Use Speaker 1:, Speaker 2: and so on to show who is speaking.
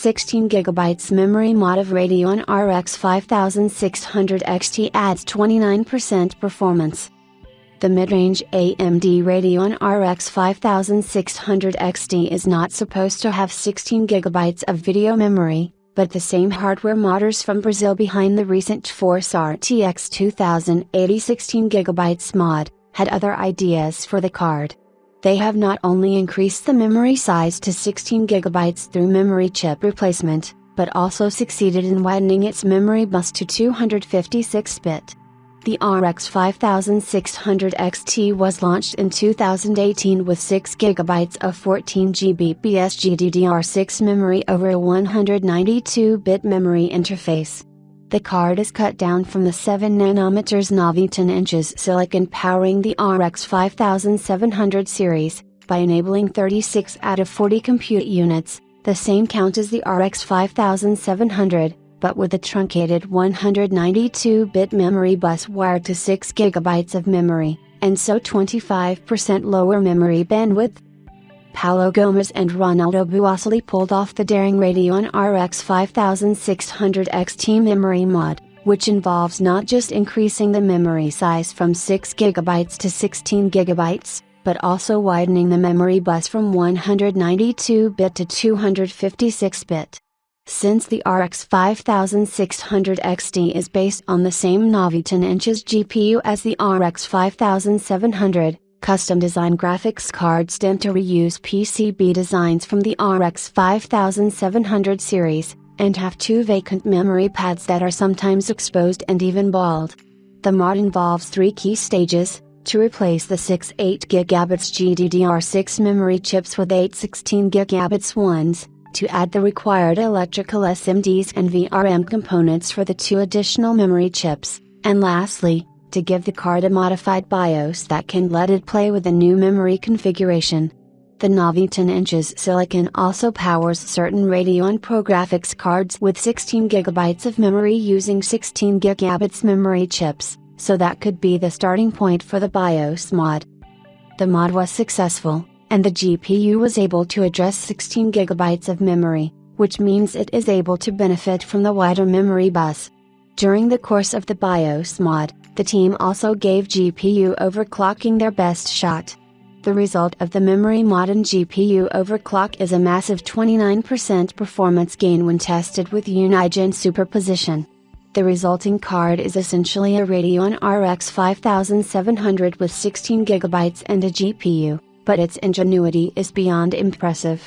Speaker 1: 16GB memory mod of Radeon RX 5600 XT adds 29% performance. The mid-range AMD Radeon RX 5600 XT is not supposed to have 16GB of video memory, but the same hardware modders from Brazil behind the recent Force RTX 2080 16GB mod, had other ideas for the card. They have not only increased the memory size to 16GB through memory chip replacement, but also succeeded in widening its memory bus to 256-bit. The RX 5600 XT was launched in 2018 with 6GB of 14GB GDDR6 memory over a 192-bit memory interface. The card is cut down from the 7nm Navi 10" silicon powering the RX 5700 series, by enabling 36 out of 40 compute units, the same count as the RX 5700, but with a truncated 192-bit memory bus wired to 6GB of memory, and so 25% lower memory bandwidth. Paulo Gomes and Ronaldo Buasili pulled off the daring Radeon RX 5600 XT memory mod, which involves not just increasing the memory size from 6GB to 16GB, but also widening the memory bus from 192-bit to 256-bit. Since the RX 5600 XT is based on the same Navi 10" GPU as the RX 5700, custom design graphics cards tend to reuse PCB designs from the RX 5700 series, and have two vacant memory pads that are sometimes exposed and even bald. The mod involves three key stages: to replace the 6 8GB GDDR6 memory chips with 8 16GB ones, to add the required electrical SMDs and VRM components for the two additional memory chips, and lastly, to give the card a modified BIOS that can let it play with the new memory configuration. The Navi 10" silicon also powers certain Radeon Pro graphics cards with 16GB of memory using 16GB memory chips, so that could be the starting point for the BIOS mod. The mod was successful, and the GPU was able to address 16GB of memory, which means it is able to benefit from the wider memory bus. During the course of the BIOS mod, the team also gave GPU overclocking their best shot. The result of the memory mod and GPU overclock is a massive 29% performance gain when tested with Unigen superposition. The resulting card is essentially a Radeon RX 5700 with 16GB and a GPU, but its ingenuity is beyond impressive.